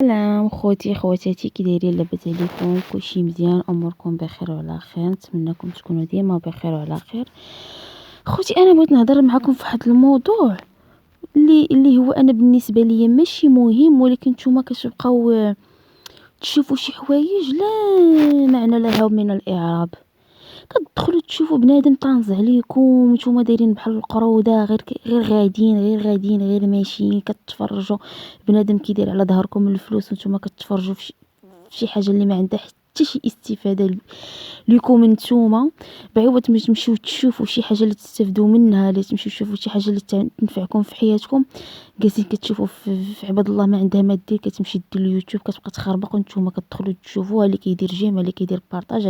سلام خوتي خواتاتي، كي دايرين؟ لاباس عليكم؟ كلشي مزيان؟ اموركم بخير وعلى خير؟ نتمنىكم تكونوا ديما بخير وعلى خير. خوتي انا بغيت نهضر معكم في واحد الموضوع اللي هو انا بالنسبه ليا ماشي مهم، ولكن نتوما كتبقاو تشوفوا شي حوايج لا معنى لها من الاعراب. كتدخلوا تشوفوا بنادم طانز عليكم، نتوما دايرين بحال القروده، غير غاديين غير ماشيين كتفرجوا. بنادم كيدير على ظهركم الفلوس وانتوما كتفرجوا في شي حاجه اللي ما عندها حتى شي استفاده ليكم نتوما. بعوض ما تمشيو تشوفوا شي حاجه اللي تستافدوا منها، اللي تمشيو تشوفوا شي حاجه اللي تنفعكم في حياتكم، جالسين كتشوفوا في عباد الله ما عندها ما دير. كتمشي دير اليوتيوب كتبقى تخربق وانتوما كتدخلوا تشوفوها، اللي كيدير جيم، اللي كيدير بارطاج،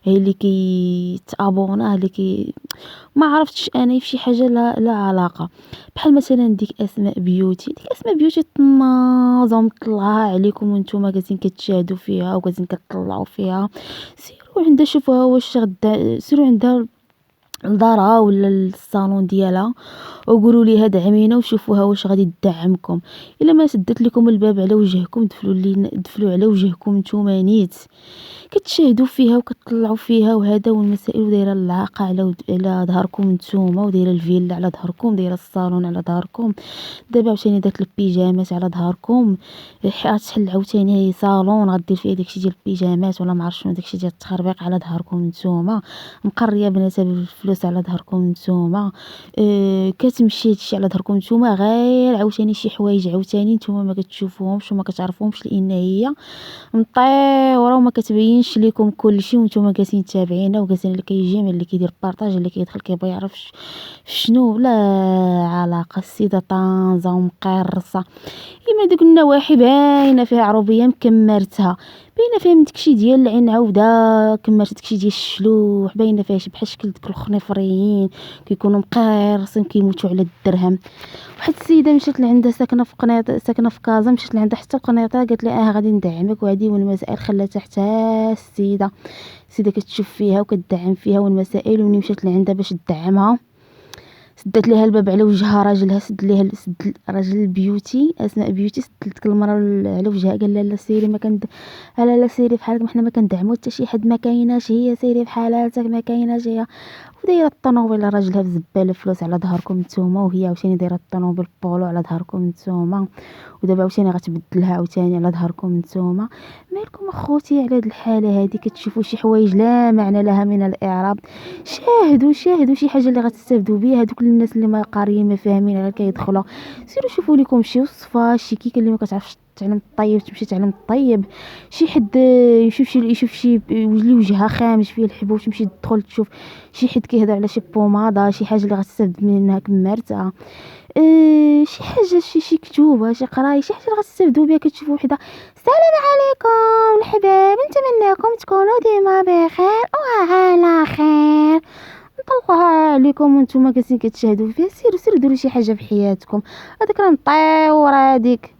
اللي تابونا، ما عرفتش انا في شي حاجه لا علاقه. بحال مثلا ديك اسماء بيوتي، طنازه ومطلعها عليكم وانتوما جالسين كتشاهدوا فيها وجالسين كتطلعوا فيها. سيروا عندها شوفوها واش غدا، سيروا عندها لدارها ولا الصالون ديالها وقولوا ليها دعمينا وشوفوها واش غادي تدعمكم. الا ما سدت لكم الباب على وجهكم، دفلوا على وجهكم نتوما نيت. كتشاهدوا فيها وكتطلعوا فيها وهذا، والمسائل دايره العاقه على ظهركم نتوما، ودايره الفيلا على ظهركم، دايره الصالون على ظهركم. دابا عاوتاني داك البيجامات على ظهركم، غتحل عاوتاني صالون غدير فيه داكشي ديال البيجامات ولا ما عرفت شنو، داكشي ديال التخربيق على ظهركم نتوما. مقريه بناتها بالفلوس على ظهركم نتوما. كتمشي هادشي على ظهركم نتوما، غير عاوتاني شي حوايج عاوتاني نتوما ما كتشوفوهمش وما كتعرفوهمش، لان هي مطيوره وما كتبينش لكم كلشي، وانتوما جالسين تابعينها وجالسين اللي كيجي من اللي كيدير بارطاج، اللي كيدخل كيبغي يعرف شنو. لا علاقه، السيده طانزه ومقرصه. كيما دوك النواحي باينه فيها عربيه مكمرتها، باينه فيها من داكشي ديال العين عوده، كمرت داكشي ديال الشلوح، باينه فيها بحال شكل داك الخنيفريين كيكونوا مقرصين كيموتوا على الدرهم. واحد السيده مشات لعندها ساكنه في قنيطره، ساكنه في كازا، مشات لعندها حتى القنيطره، قالت لها غادي ندعمك وهادي والمسائل. خلاتها حتى السيده كتشوف فيها وكتدعم فيها والمسائل. ومني مشات لعندها باش تدعمها، سدت ليها الباب على وجهها راجلها، سد راجل البيوتي، اسماء بيوتي، سد ديك المراه على وجهها، قال لها لا سيري ما كند لا سيري بحالك، حنا ما كندعمو حتى شي حد، ما كايناش هي، سيري بحالاتك ما كايناش هي. ودايره الطونوبيل راجلها بزباله فلوس على ظهركم نتوما، وهي عاوتاني دايره الطونوبيل بولو على ظهركم نتوما، ودابا عاوتاني غتبدلها عاوتاني على ظهركم نتوما. مالكم اخوتي على هاد الحاله هادي؟ كتشوفوا شي حوايج لا معنى لها من الاعراب. شاهدوا شي حاجه اللي غتستافدوا بها. هذوك الناس اللي ما قاريين ما فاهمين غير كيدخلوا، سيروا شوفوا لكم شي وصفه، شي كيكه اللي ما كتعرفش تعلم الطيب تمشي تعلم الطيب. شي حد يشوف شي اللي وجهها خامج فيه الحبوب، تمشي تدخل تشوف شي حد كيهضر على شي بوماده، شي حاجه اللي غتستافد منها كمارتها. شي حاجه شي كتوبه، شي قرايه، شي حاجه اللي غتستافدوا بها. كتشوفوا وحده السلام عليكم الحباب، نتمنىكم تكونوا ديما بخير وعلى خير، نطلقها عليكم وانتم جالسين كتشاهدوا فيها. سيروا ديروا شي حاجه في حياتكم. هذيك راه مطيوره هذيك.